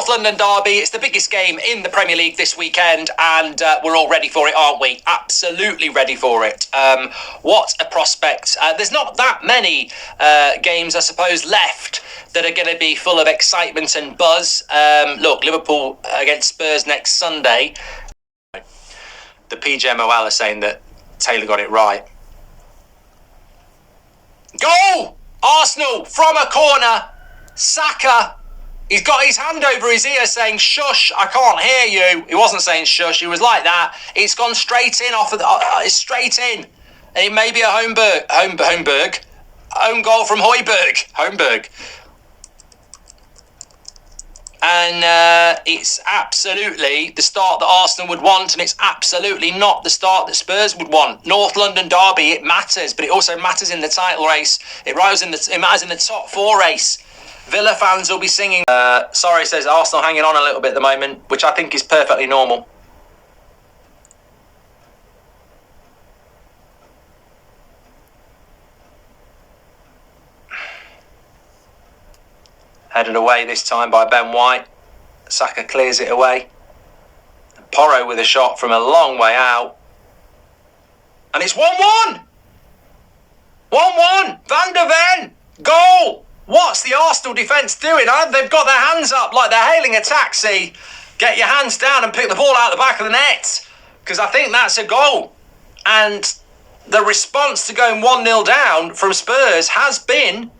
North London derby. It's the biggest game in the Premier League this weekend, and we're all ready for it, aren't we? Absolutely ready for it. What a prospect. There's not that many games, I suppose, left that are going to be full of excitement and buzz. Look, Liverpool against Spurs next Sunday. The PGMOL are saying that Taylor got it right. Goal! Arsenal from a corner. Saka. He's got his hand over his ear saying, shush, I can't hear you. He wasn't saying shush, he was like that. It's gone straight in off of the, it's straight in. And it may be a home goal from Højbjerg. And it's absolutely the start that Arsenal would want, and it's absolutely not the start that Spurs would want. North London derby, it matters, but it also matters in the title race. It matters in the top four race. Villa fans will be singing. Sorry, says Arsenal hanging on a little bit at the moment, which I think is perfectly normal. Headed away this time by Ben White. Saka clears it away. Porro with a shot from a long way out. And it's 1-1! 1-1! Van der Ven! Goal! What's the Arsenal defence doing? They've got their hands up like they're hailing a taxi. Get your hands down and pick the ball out the back of the net. Because I think that's a goal. And the response to going 1-0 down from Spurs has been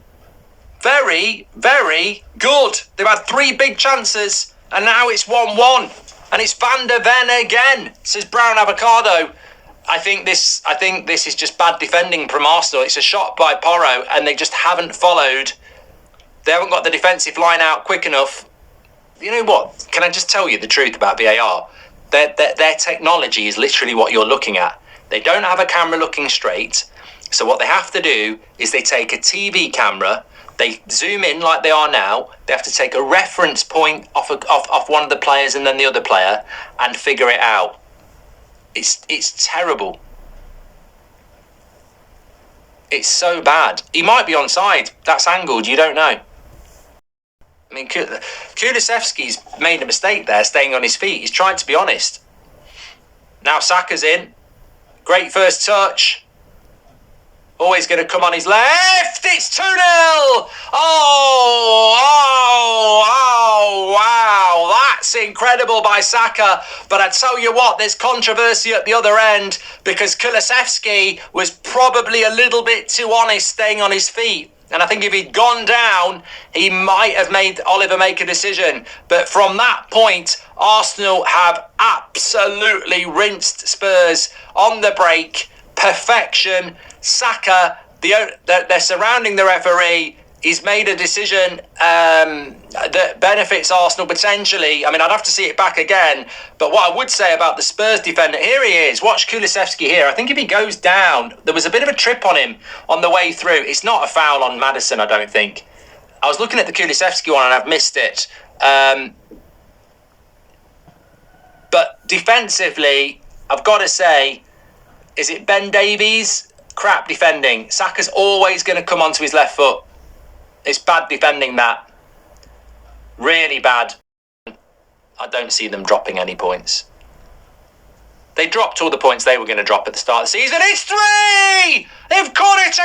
very, very good. They've had 3 big chances and now it's 1-1. And it's Van der Ven again, says Brown Avocado. I think this is just bad defending from Arsenal. It's a shot by Porro and they just haven't followed. They haven't got the defensive line out quick enough. You know what? Can I just tell you the truth about VAR? Their technology is literally what you're looking at. They don't have a camera looking straight. So what they have to do is they take a TV camera, they zoom in like they are now, they have to take a reference point off one of the players and then the other player and figure it out. It's terrible. It's so bad. He might be onside. That's angled. You don't know. I mean, Kulusevski's made a mistake there, staying on his feet. He's trying to be honest. Now Saka's in. Great first touch. Always going to come on his left. It's 2-0. Oh, wow. That's incredible by Saka. But I tell you what, there's controversy at the other end because Kulusevski was probably a little bit too honest staying on his feet. And I think if he'd gone down, he might have made Oliver make a decision. But from that point, Arsenal have absolutely rinsed Spurs on the break. Perfection. Saka, they're surrounding the referee. He's made a decision that benefits Arsenal potentially. I mean, I'd have to see it back again. But what I would say about the Spurs defender, here he is. Watch Kulusevski here. I think if he goes down, there was a bit of a trip on him on the way through. It's not a foul on Maddison, I don't think. I was looking at the Kulusevski one and I've missed it. But defensively, I've got to say, is it Ben Davies? Crap defending. Saka's always going to come onto his left foot. It's bad defending, that. Really bad. I don't see them dropping any points. They dropped all the points they were going to drop at the start of the season. It's 3! They've got it.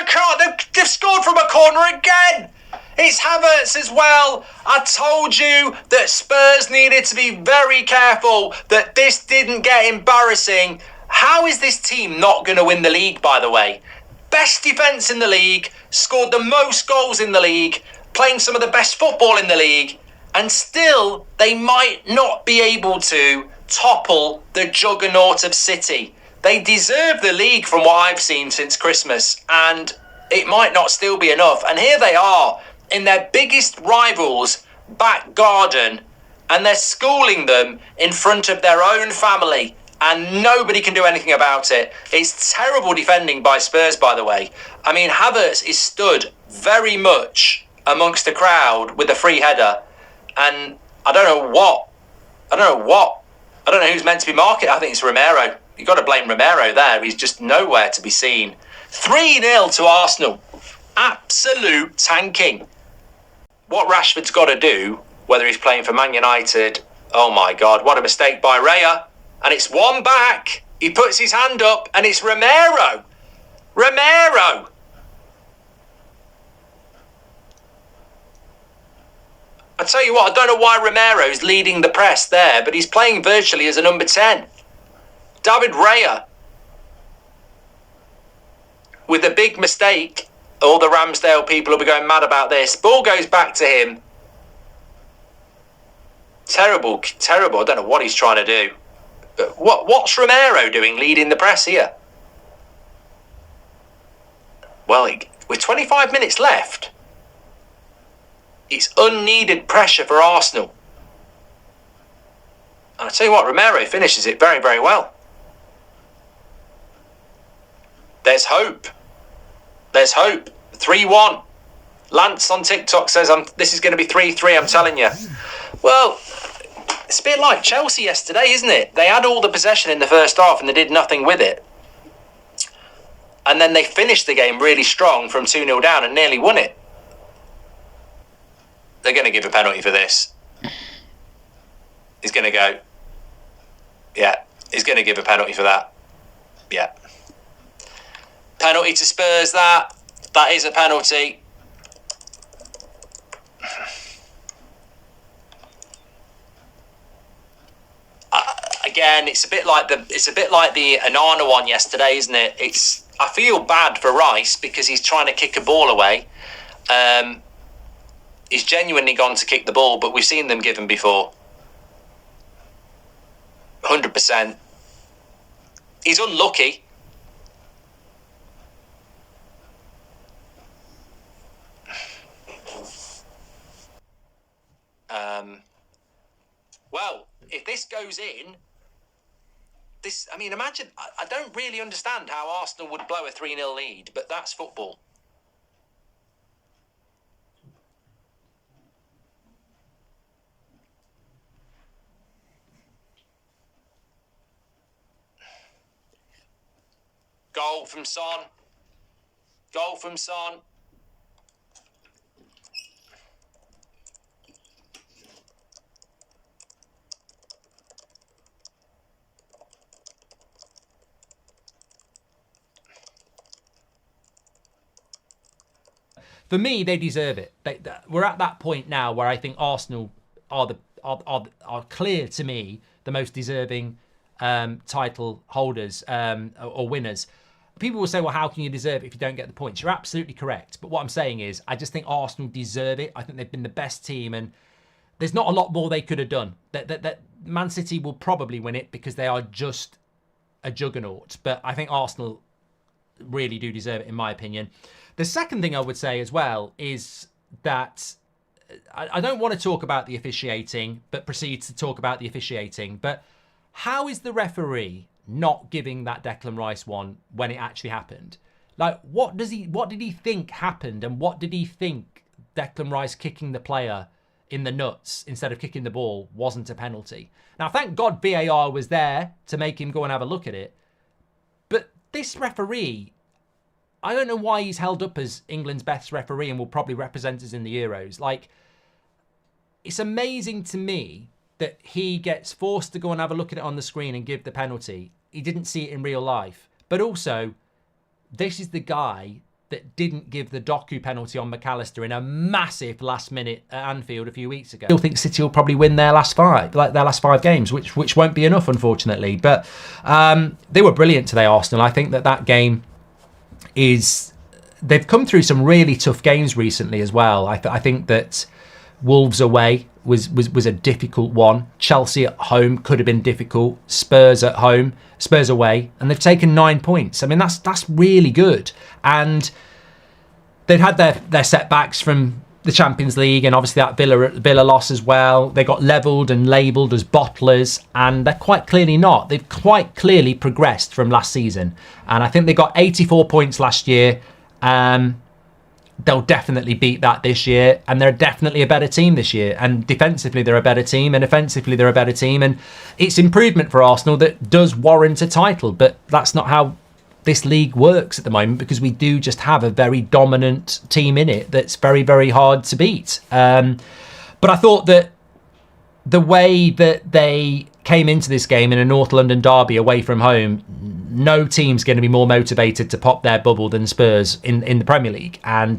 They've scored from a corner again. It's Havertz as well. I told you that Spurs needed to be very careful that this didn't get embarrassing. How is this team not going to win the league, by the way? Best defence in the league, scored the most goals in the league, playing some of the best football in the league, and still they might not be able to topple the juggernaut of City. They deserve the league from what I've seen since Christmas, and it might not still be enough. And here they are in their biggest rivals' back garden, and they're schooling them in front of their own family. And nobody can do anything about it. It's terrible defending by Spurs, by the way. I mean, Havertz is stood very much amongst the crowd with a free header. And I don't know who's meant to be marking. I think it's Romero. You've got to blame Romero there. He's just nowhere to be seen. 3-0 to Arsenal. Absolute tanking. What Rashford's got to do, whether he's playing for Man United. Oh my God, what a mistake by Raya. And it's one back. He puts his hand up and it's Romero. Romero. I tell you what, I don't know why Romero's leading the press there, but he's playing virtually as a number 10. David Raya, with a big mistake. All the Ramsdale people will be going mad about this. Ball goes back to him. Terrible, terrible. I don't know what he's trying to do. But what's Romero doing leading the press here? Well, with 25 minutes left, it's unneeded pressure for Arsenal. And I tell you what, Romero finishes it very, very well. There's hope. There's hope. 3-1. Lance on TikTok says this is going to be 3-3, I'm telling you. Well, it's a bit like Chelsea yesterday, isn't it? They had all the possession in the first half and they did nothing with it. And then they finished the game really strong from 2-0 down and nearly won it. They're going to give a penalty for this. He's going to go. Yeah, he's going to give a penalty for that. Yeah. Penalty to Spurs, that is a penalty. Again, it's a bit like the Anana one yesterday, isn't it? I feel bad for Rice because he's trying to kick a ball away. He's genuinely gone to kick the ball, but we've seen them give him before. 100%. He's unlucky. Well, if this goes in, imagine, I don't really understand how Arsenal would blow a 3-0 lead, but that's football. Goal from Son. Goal from Son. For me, they deserve it. We're at that point now where I think Arsenal are clear to me the most deserving title holders or winners. People will say, well, how can you deserve it if you don't get the points? You're absolutely correct. But what I'm saying is, I just think Arsenal deserve it. I think they've been the best team, and there's not a lot more they could have done. That Man City will probably win it because they are just a juggernaut. But I think Arsenal really do deserve it, in my opinion. The second thing I would say as well is that I don't want to talk about the officiating, but proceed to talk about the officiating. But how is the referee not giving that Declan Rice one when it actually happened? Like, what did he think happened, and what did he think Declan Rice kicking the player in the nuts instead of kicking the ball wasn't a penalty? Now, thank God VAR was there to make him go and have a look at it. But this referee, I don't know why he's held up as England's best referee and will probably represent us in the Euros. Like, it's amazing to me that he gets forced to go and have a look at it on the screen and give the penalty. He didn't see it in real life. But also, this is the guy that didn't give the Doku penalty on McAllister in a massive last minute at Anfield a few weeks ago. I still think City will probably win their last five games, which won't be enough, unfortunately. But they were brilliant today, Arsenal. I think that game they've come through some really tough games recently as well. I think that Wolves away was a difficult one. Chelsea at home could have been difficult. Spurs at home, Spurs away, and they've taken 9 points. I mean, that's really good. And they've had their setbacks from the Champions League, and obviously that Villa loss as well. They got levelled and labelled as bottlers, and they're quite clearly not. They've quite clearly progressed from last season, and I think they got 84 points last year. They'll definitely beat that this year, and they're definitely a better team this year. And defensively, they're a better team, and offensively, they're a better team. And it's improvement for Arsenal that does warrant a title, but that's not how this league works at the moment, because we do just have a very dominant team in it that's very, very hard to beat. But I thought that the way that they came into this game in a North London derby away from home, no team's going to be more motivated to pop their bubble than Spurs in the Premier League. And